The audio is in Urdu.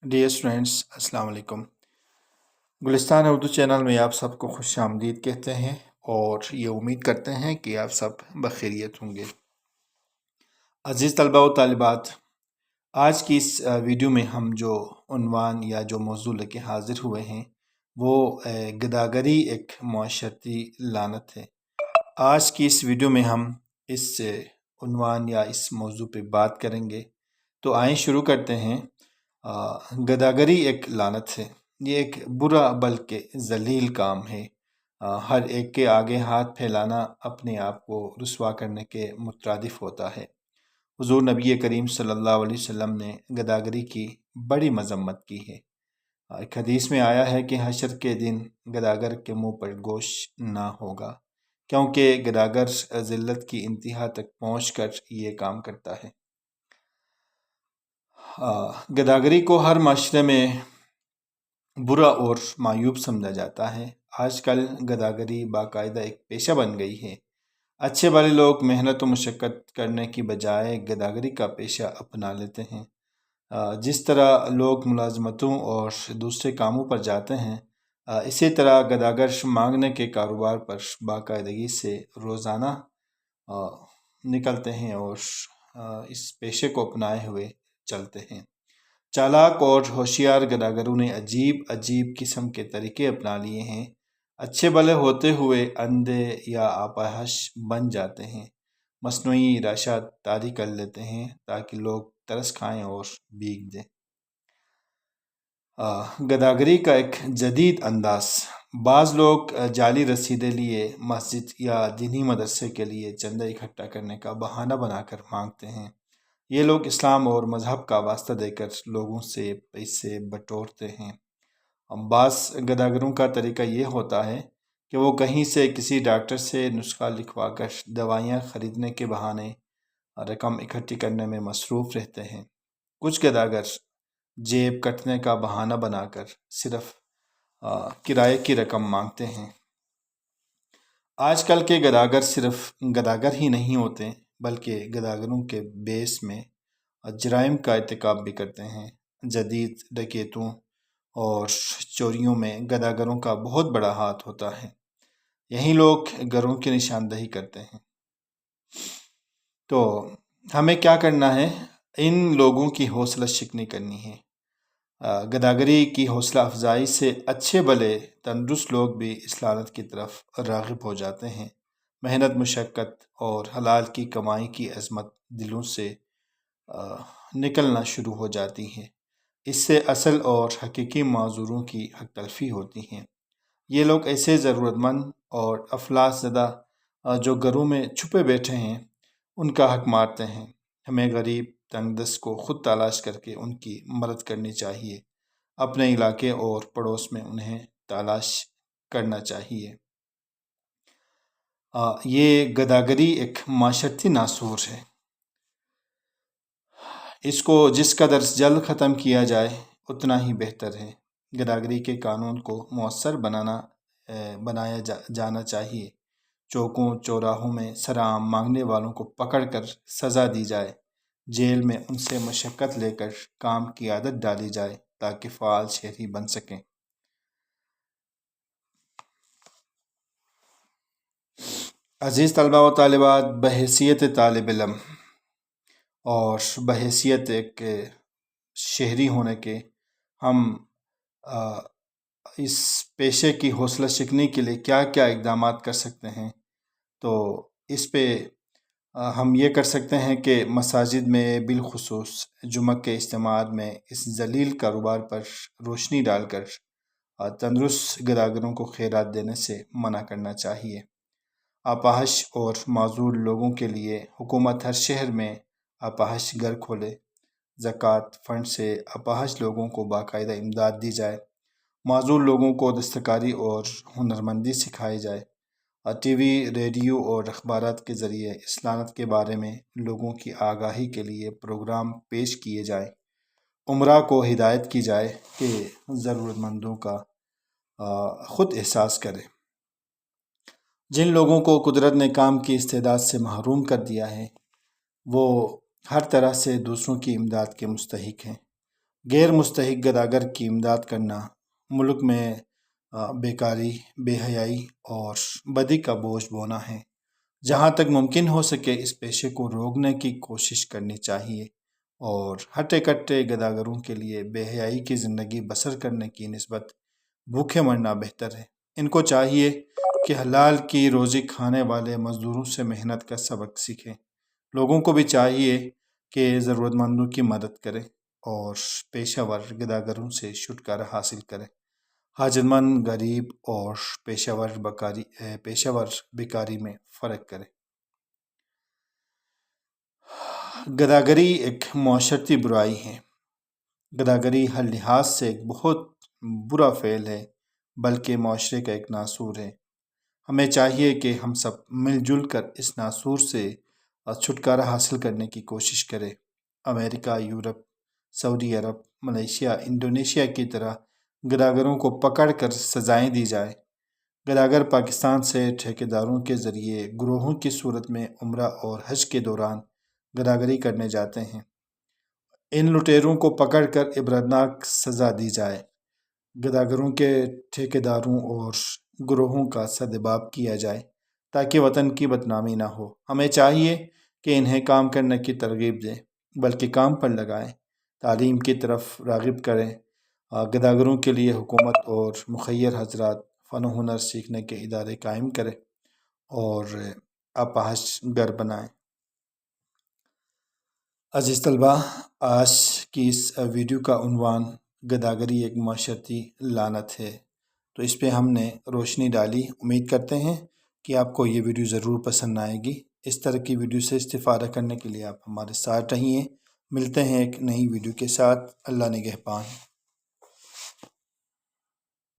ڈیئر اسٹوڈینٹس السلام علیکم۔ گلستان اردو چینل میں آپ سب کو خوش آمدید کہتے ہیں اور یہ امید کرتے ہیں کہ آپ سب بخیریت ہوں گے۔ عزیز طلباء و طالبات، آج کی اس ویڈیو میں ہم جو عنوان یا جو موضوع لے کے حاضر ہوئے ہیں وہ گداگری ایک معاشرتی لعنت ہے۔ آج کی اس ویڈیو میں ہم اس عنوان یا اس موضوع پہ بات کریں گے، تو آئیں شروع کرتے ہیں۔ گداگری ایک لعنت ہے، یہ ایک برا بلکہ ذلیل کام ہے۔ ہر ایک کے آگے ہاتھ پھیلانا اپنے آپ کو رسوا کرنے کے مترادف ہوتا ہے۔ حضور نبی کریم صلی اللہ علیہ وسلم نے گداگری کی بڑی مذمت کی ہے۔ ایک حدیث میں آیا ہے کہ حشر کے دن گداگر کے منہ پر گوشت نہ ہوگا، کیونکہ گداگر ذلت کی انتہا تک پہنچ کر یہ کام کرتا ہے۔ گداگری کو ہر معاشرے میں برا اور معیوب سمجھا جاتا ہے۔ آج کل گداگری باقاعدہ ایک پیشہ بن گئی ہے۔ اچھے والے لوگ محنت و مشقت کرنے کی بجائے گداگری کا پیشہ اپنا لیتے ہیں۔ جس طرح لوگ ملازمتوں اور دوسرے کاموں پر جاتے ہیں، اسی طرح گداگر مانگنے کے کاروبار پر باقاعدگی سے روزانہ نکلتے ہیں اور اس پیشے کو اپنائے ہوئے چلتے ہیں۔ چالاک اور ہوشیار گداگروں نے عجیب عجیب قسم کے طریقے اپنا لیے ہیں۔ اچھے بھلے ہوتے ہوئے اندھے یا اپاہج بن جاتے ہیں، مصنوعی راشد طاری کر لیتے ہیں تاکہ لوگ ترس کھائیں اور بھیگ دیں۔ گداگری کا ایک جدید انداز، بعض لوگ جعلی رسیدیں لیے مسجد یا دینی مدرسے کے لیے چندہ اکٹھا کرنے کا بہانہ بنا کر مانگتے ہیں۔ یہ لوگ اسلام اور مذہب کا واسطہ دے کر لوگوں سے پیسے بٹورتے ہیں۔ بعض گداگروں کا طریقہ یہ ہوتا ہے کہ وہ کہیں سے کسی ڈاکٹر سے نسخہ لکھوا کر دوائیاں خریدنے کے بہانے رقم اکٹھی کرنے میں مصروف رہتے ہیں۔ کچھ گداگر جیب کٹنے کا بہانہ بنا کر صرف کرائے کی رقم مانگتے ہیں۔ آج کل کے گداگر صرف گداگر ہی نہیں ہوتے بلکہ گداگروں کے بیس میں جرائم کا ارتکاب بھی کرتے ہیں۔ جدید ڈکیتوں اور چوریوں میں گداگروں کا بہت بڑا ہاتھ ہوتا ہے۔ یہی لوگ گھروں کی نشاندہی کرتے ہیں۔ تو ہمیں کیا کرنا ہے؟ ان لوگوں کی حوصلہ شکنی کرنی ہے۔ گداگری کی حوصلہ افزائی سے اچھے بھلے تندرست لوگ بھی اس لعنت کی طرف راغب ہو جاتے ہیں۔ محنت مشقت اور حلال کی کمائی کی عظمت دلوں سے نکلنا شروع ہو جاتی ہے۔ اس سے اصل اور حقیقی معذوروں کی حق تلفی ہوتی ہے۔ یہ لوگ ایسے ضرورت مند اور افلاس زدہ جو گھروں میں چھپے بیٹھے ہیں ان کا حق مارتے ہیں۔ ہمیں غریب تنگ دست کو خود تلاش کر کے ان کی مدد کرنی چاہیے۔ اپنے علاقے اور پڑوس میں انہیں تلاش کرنا چاہیے۔ یہ گداگری ایک معاشرتی ناسور ہے۔ اس کو جس قدر جلد ختم کیا جائے اتنا ہی بہتر ہے۔ گداگری کے قانون کو مؤثر بنایا جانا چاہیے۔ چوکوں چوراہوں میں سرعام مانگنے والوں کو پکڑ کر سزا دی جائے۔ جیل میں ان سے مشقت لے کر کام کی عادت ڈالی جائے تاکہ فعال شہری بن سکیں۔ عزیز طلباء و طالبات، بحیثیت طالب علم اور بحیثیت ایک شہری ہونے کے ہم اس پیشے کی حوصلہ شکنی کے لیے کیا کیا اقدامات کر سکتے ہیں؟ تو اس پہ ہم یہ کر سکتے ہیں کہ مساجد میں بالخصوص جمعہ کے اجتماعات میں اس ذلیل کاروبار پر روشنی ڈال کر تندرست گداگروں کو خیرات دینے سے منع کرنا چاہیے۔ اپاہج اور معذور لوگوں کے لیے حکومت ہر شہر میں اپاہج گھر کھولے۔ زکوٰۃ فنڈ سے اپاہج لوگوں کو باقاعدہ امداد دی جائے۔ معذور لوگوں کو دستکاری اور ہنرمندی سکھائی جائے۔ ٹی وی، ریڈیو اور اخبارات کے ذریعے اس لعنت کے بارے میں لوگوں کی آگاہی کے لیے پروگرام پیش کیے جائیں۔ امراء کو ہدایت کی جائے کہ ضرورت مندوں کا خود احساس کرے۔ جن لوگوں کو قدرت نے کام کی استعداد سے محروم کر دیا ہے وہ ہر طرح سے دوسروں کی امداد کے مستحق ہیں۔ غیر مستحق گداگر کی امداد کرنا ملک میں بیکاری، بے حیائی اور بدی کا بوجھ بونا ہے۔ جہاں تک ممکن ہو سکے اس پیشے کو روکنے کی کوشش کرنی چاہیے اور ہٹے کٹے گداگروں کے لیے بے حیائی کی زندگی بسر کرنے کی نسبت بھوکے مرنا بہتر ہے۔ ان کو چاہیے کہ حلال کی روزی کھانے والے مزدوروں سے محنت کا سبق سیکھیں۔ لوگوں کو بھی چاہیے کہ ضرورت مندوں کی مدد کریں اور پیشہ ور گداگروں سے چھٹکارا حاصل کریں۔ حاجت مند، غریب اور پیشہ ور بیکاری میں فرق کریں۔ گداگری ایک معاشرتی برائی ہے۔ گداگری ہر لحاظ سے ایک بہت برا فعل ہے، بلکہ معاشرے کا ایک ناسور ہے۔ ہمیں چاہیے کہ ہم سب مل جل کر اس ناسور سے چھٹکارا حاصل کرنے کی کوشش کریں۔ امریکہ، یورپ، سعودی عرب، ملیشیا، انڈونیشیا کی طرح گداگروں کو پکڑ کر سزائیں دی جائیں۔ گداگر پاکستان سے ٹھیکیداروں کے ذریعے گروہوں کی صورت میں عمرہ اور حج کے دوران گداگری کرنے جاتے ہیں۔ ان لٹیروں کو پکڑ کر عبرتناک سزا دی جائے۔ گداگروں کے ٹھیکیداروں اور گروہوں کا سدباب کیا جائے تاکہ وطن کی بدنامی نہ ہو۔ ہمیں چاہیے کہ انہیں کام کرنے کی ترغیب دیں، بلکہ کام پر لگائیں، تعلیم کی طرف راغب کریں۔ گداگروں کے لیے حکومت اور مخیر حضرات فن و ہنر سیکھنے کے ادارے قائم کریں اور اپاہج گھر بنائیں۔ عزیز طلبہ، آج کی اس ویڈیو کا عنوان گداگری ایک معاشرتی لعنت ہے، تو اس پہ ہم نے روشنی ڈالی۔ امید کرتے ہیں کہ آپ کو یہ ویڈیو ضرور پسند آئے گی۔ اس طرح کی ویڈیو سے استفادہ کرنے کے لیے آپ ہمارے ساتھ رہیے۔ ملتے ہیں ایک نئی ویڈیو کے ساتھ۔ اللہ نگہبان۔